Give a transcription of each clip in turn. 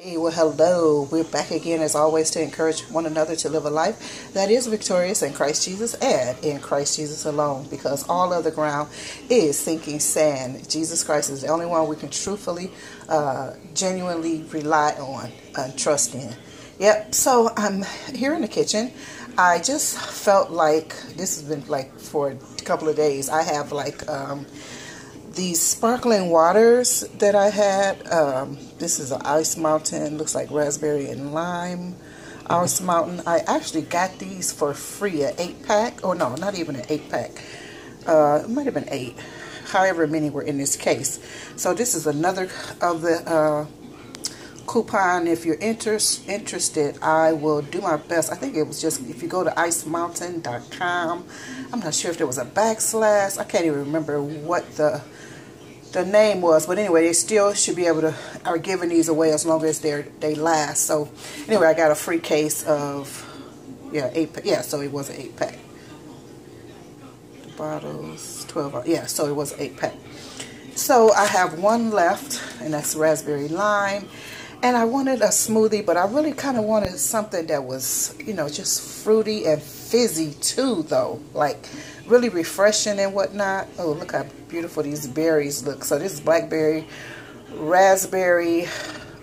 Hey, well, hello. We're back again as always to encourage one another to live a life that is victorious in Christ Jesus and in Christ Jesus alone, because all other ground is sinking sand. Jesus Christ is the only one we can truthfully, genuinely rely on and trust in. Yep, so I'm here in the kitchen. I just felt like this has been like for a couple of days. I have like these sparkling waters that I had. This is an Ice Mountain, looks like raspberry and lime Ice Mountain. I actually got these for free, an 8-pack. Oh no, not even an 8-pack. It might have been 8. However many were in this case. So this is another of the coupon. If you're interested, I will do my best. I think it was just, if you go to icemountain.com, I'm not sure if there was a backslash. I can't even remember what the name was, but anyway, they still should be able to are giving these away as long as they last. So anyway, I got a free case of 8. Yeah, so it was an 8-pack. The bottles 12. Yeah, so it was an 8-pack. So I have one left, and that's raspberry lime. And I wanted a smoothie, but I really kind of wanted something that was, you know, just fruity and fizzy too, though. Like really refreshing and whatnot. Oh, look how beautiful these berries look. So this is blackberry, raspberry,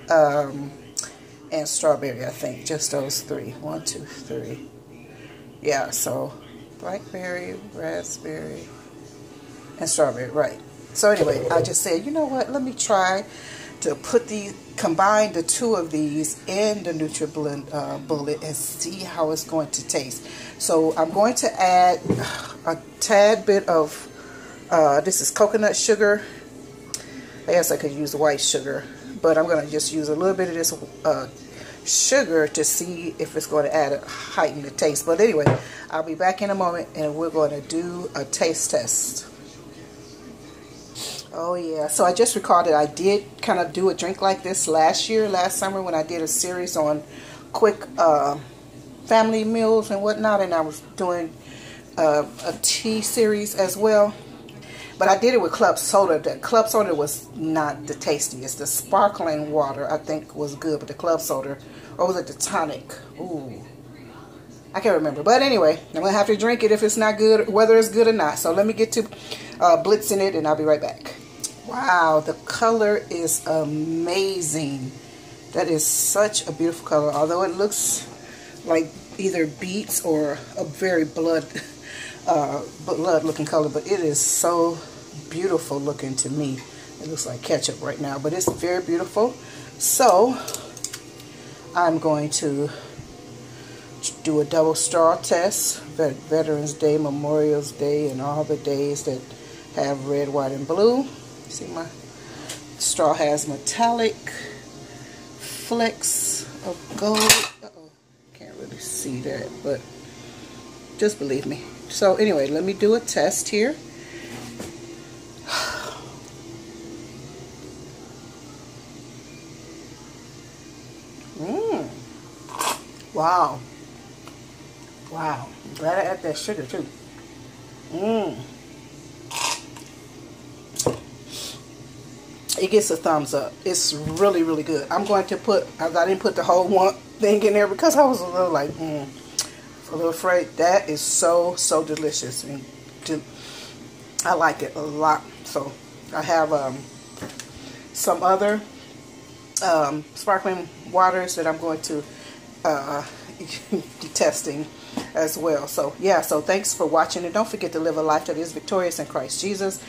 and strawberry, I think. Just those 3. 1, 2, 3. Yeah, so blackberry, raspberry, and strawberry, right. So anyway, I just said, you know what, let me try to combine the two of these in the NutriBlend bullet and see how it's going to taste. So I'm going to add a tad bit of, this is coconut sugar. I guess I could use white sugar, but I'm going to just use a little bit of this sugar to see if it's going to heighten the taste. But anyway, I'll be back in a moment and we're going to do a taste test. Oh yeah, so I just recalled that I did kind of do a drink like this last summer when I did a series on quick family meals and whatnot, and I was doing a tea series as well. But I did it with club soda. The club soda was not the tastiest. The sparkling water I think was good, but the club soda, or was it the tonic? Ooh, I can't remember. But anyway, I'm going to have to drink it if it's not good, whether it's good or not. So let me get to blitzing it and I'll be right back. Wow, the color is amazing. That is such a beautiful color. Although it looks like either beets or a very blood looking color, but it is so beautiful looking to me. It looks like ketchup right now, but it's very beautiful. So I'm going to do a double straw test. Veterans Day, Memorial Day, and all the days that have red, white, and blue. See, my straw has metallic flecks of gold. Uh-oh, can't really see that, but just believe me. So anyway, let me do a test here. Wow. Wow. I'm glad I added that sugar too. It gets a thumbs up. It's really, really good. I'm going to put, I didn't put the whole thing in there because I was a little like, a little afraid. That is so, so delicious. And I like it a lot. So I have some other sparkling waters that I'm going to be testing as well. So yeah, so thanks for watching, and don't forget to live a life that is victorious in Christ Jesus.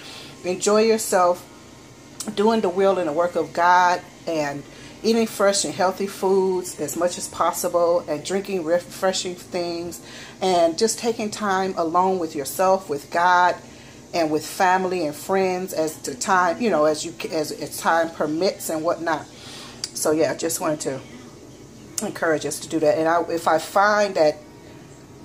Enjoy yourself doing the will and the work of God, and eating fresh and healthy foods as much as possible, and drinking refreshing things, and just taking time alone with yourself, with God, and with family and friends as the time, you know, as time permits and whatnot. So yeah, I just wanted to encourage us to do that. And if I find that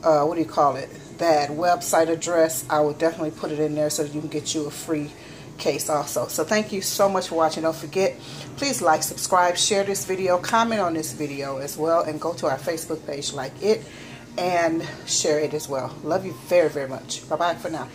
what do you call it, that website address, I will definitely put it in there so that you can get you a free case also. So thank you so much for watching. Don't forget, please like, subscribe, share this video, comment on this video as well, and go to our Facebook page, like it, and share it as well. Love you very, very much. Bye bye for now.